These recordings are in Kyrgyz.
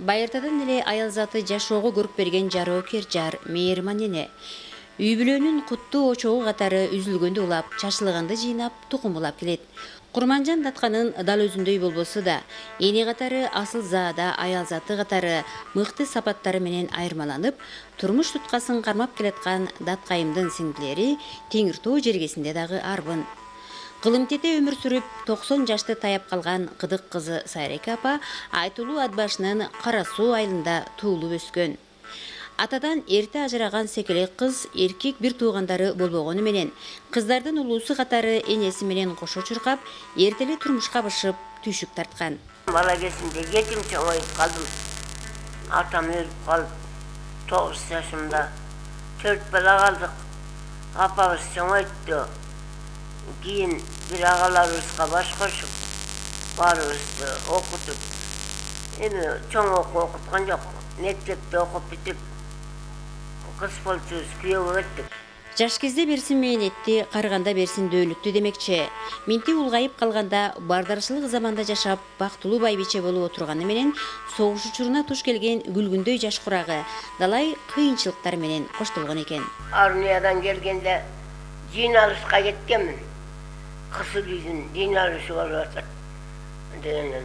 Байыртадан эле аял заты жашоого көрүп берген жароокер жар мээрман эне. Үй бүлөнүн куттуу очогу катары үзүлгөндү улап, чачылганды жыйнап, тукум улап келет. Курманжан Датканын дал өзүндөй болбосо да, эне катары асыл заада аял заты катары мыкты сапаттары менен айырмаланып, турмуш туткасын кармап келаткан Даткайымдын сиңдилери Теңиртоо жергесинде дагы арбын. Кылымтете өмүр сүрүп 90 жашты таяп калган кыдык кызы Сайрека апа Айтулуу ат башынын Кара Суу айылында туулуп өскөн. Атадан эрте ажыраган секелек кыз эркек бир туугандары болбогону менен кыздардын улуусу катары энеси менен кошо чуркап, эртеле турмушка бышып, түйшүк тарткан. Бала кезимде жетим чоңоюп калдым. Атам өлүп калып, 9 жашымда 4 бала калдык. Апабыз чоңойтtu. Кийин бир агаларыбызга баш кошуп, баарыбызды окутуп, эми чоң окуткан жок. Мектепте окуп бүтүп, кыз болчубуз, күйөөгө кеттик. Жаш кезде берсин мээнетти, карыганда берсин дөөлүттү демекчи. Минти улгайып калганда бардарчылык заманда жашап, бактылуу байбиче болуп отурганы менен согуш учуруна туш келген күлгүндөй жаш курагы далай кыйынчылыктар менен коштолгон экен. Армиядан келгенде жыйналышка кеткенмин. Кысы күйдүн жыйналышы болуп атат дегенен.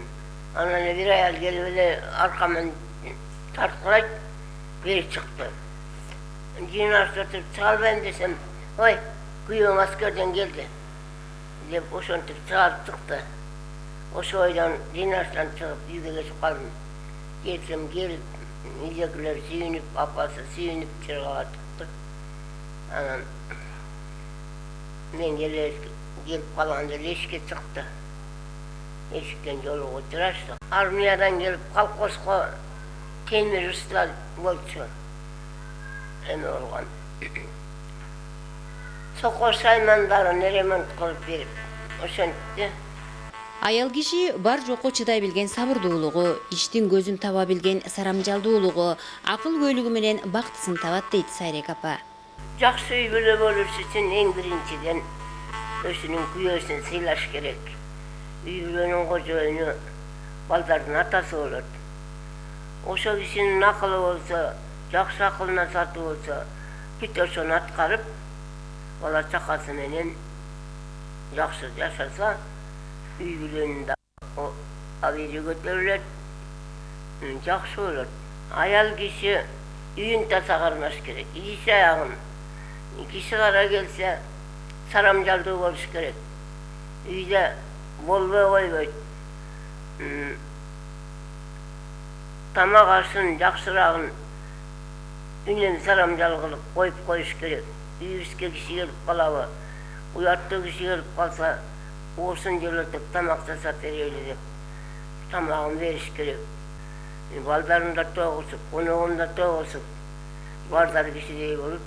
Анан бир аял келип эле аркаман тарткылайт, бери чыкты. Жыйналышта туруп чыга албайм десем, ой, күйөөң аскерден келди деп ошентип чыгарып чыкты. Ошо ойдон жыйналыштан чыгып үйгө кетип калдым. Келсем келип, үйдөгүлөр сүйүнүп, апасы сүйүнүп чыргага чыкты. Анан мен келип калганда эшикке чыкты. Эшиктен жолугуп отурачтык. Армиядан келип колхозго темир устал болчу. Эми болгон. Сокор саймандарын ремонт кылып берип, ошентти. Аял киши бар жокко чыдай билген сабырдуулугу, иштин көзүн таба билген сарамжалдуулугу, акыл көйлүгү менен бактысын табат дейт Сайрек апа. Жакшы үй бүлө болуш үчүн эң биринчиден өзүнүн күйөөсүн сыйлаш керек. Үй бүлөнүн кожоюну балдардын атасы болот. Ошо кишинин акылы болсо, жакшы акылына сатуу болсо, бүт ошону аткарып, бала чакасы менен жакшы жашаса, үй бүлөнүн абийири көтөрүлөт, жакшы болот. Аял киши үйүн таза кармаш керек, иш аягын. Киши кара келсе, сарамжалдуу болуш керек. Үйдө болбой койбойт. Тамак ашын жакшырагын үнем сарамжал кылып коюп коюш керек. Үйүбүзгө киши келип калабы, уяттуу киши келип калса, оосун жылытып тамак жасап берели деп тамагын бериш керек. Балдарын да тогусуп, коногун да тогусуп, бардар кишидей болуп,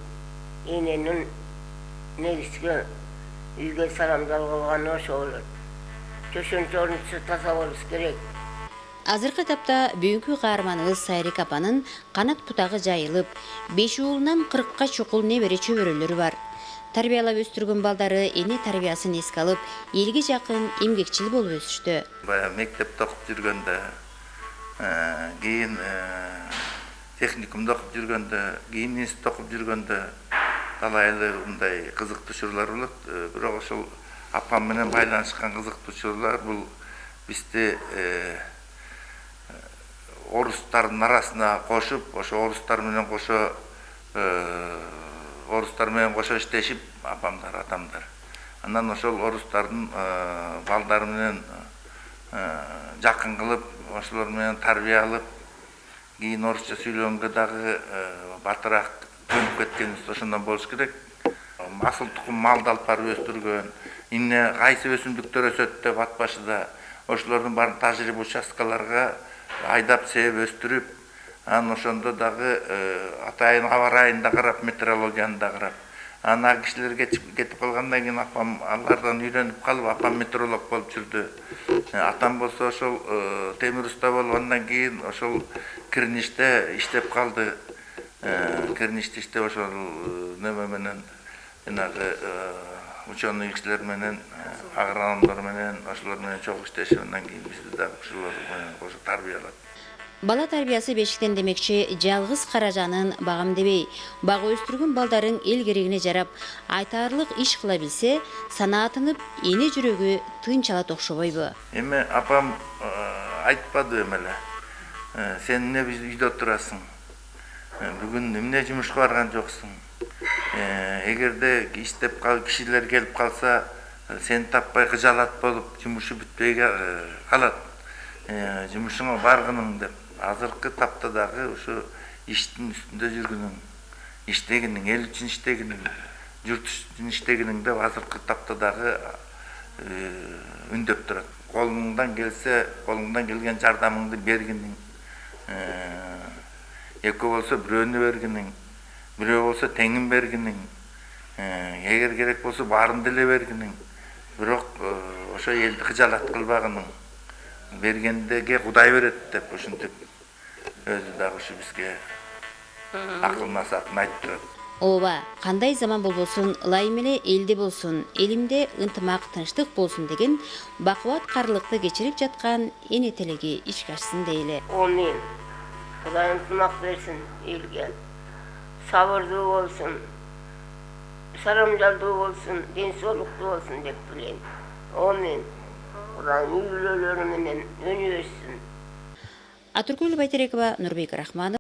эненин негизги үйгө сарамжал кылганы ошо болот. Төшөнчө орунчу таза болуш керек. Азыркы тапта бүгүнкү каарманыбыз Сайрек апанын канат бутагы жайылып, 5 уулунан 40ка чукул небере чөбөрөлөрү бар. Тарбиялап өстүргөн балдары эне тарбиясын эске алып, элге жакын, эмгекчил болуп өсүштү. Бая мектепте окуп жүргөндө, кийин техникумда окуп жүргөндө, кийин институтта окуп жүргөндө талайлы мындай кызыктуучулар болот. Бирок ошол апам менен байланышкан кызыктуучулар бул бизди орустардын арасына кошуп, ошо орустар менен кошо иштешип, апамдар, атамдар. Андан ошол орустардын балдары менен жакын кылып, ошолор менен тарбиялап, кийин орусча сүйлөгөнгө дагы батыраак көнүп кеткенибиз ошондон болуш керек. Асыл тукум малды алып барып өстүргөн, эмне кайсы өсүмдүктөр өсөт деп ат башыда ошолордун баарын тажрыйба участкаларга айдап себеп өстүрүп, анан ошондо дагы атайын аба ырайын да карап, метеорологияны да карап. Анан кишилер кетип калгандан кийин апам алардан үйрөнүп калып, апам метеоролог болуп жүрдү. Атам болсо ошол темир уста болгондон кийин ошол Кирниште иштеп калды. Кирниште иштеп ошол неме менен жанагы ученый кишилер менен, агрономдор менен, ошолор менен чогуу иштешип, андан кийин бизди дагы ошолор менен кошо тарбиялап. Бала тарбиясы бешиктен демекчи жалгыз каражанын багам дебей, бага өстүргөн балдарын эл керегине жарап, айтаарлык иш кыла билсе, санаатынып, эне жүрөгү тынчалат окшобойбу. Эми апам айтпады эмеле. Сен эмне үйдө турасың? Бүгүн эмне жумушка барган жоксуң? Эгерде иштеп кишилер келип калса, сен таппай кыжалат болуп, жумушу бүтпөй калат. Жумушуңа баргының деп. Азыркы тапта дагы ушу иштин үстүндө жүргүнүң, иштегиниң, эл үчүн иштегиниң, журт үчүн иштегиниң деп азыркы тапта дагы үндөп турат. Колуңдан келсе, колуңдан келген жардамыңды бергиниң, экөө болсо бирөөнү бергиниң, бирөө болсо теңин бергиниң, эгер керек болсо баарын деле бергиниң, бирок ошо элди кыжалат кылбагының, бергендеге Кудай берет деп ушинтип өзү дагы ушу бизге акыл насаатын айтып турат. Ооба, кандай заман болбосун, ылайым эле элде болсун, элимде ынтымак, тынчтык болсун деген бакубат карлыкты кечирип жаткан эне телеги ишке ашсын дейли. Amin. Kuday ынтымак берсин элге. Сабырдуу болсун, сарамжалдуу болсун, ден соолуктуу болсун деп билем. Amin. Кудайым үй бүлөлөрү менен өнүгөсүн. Атуркүл Байтерекова, Нурбек Рахманов.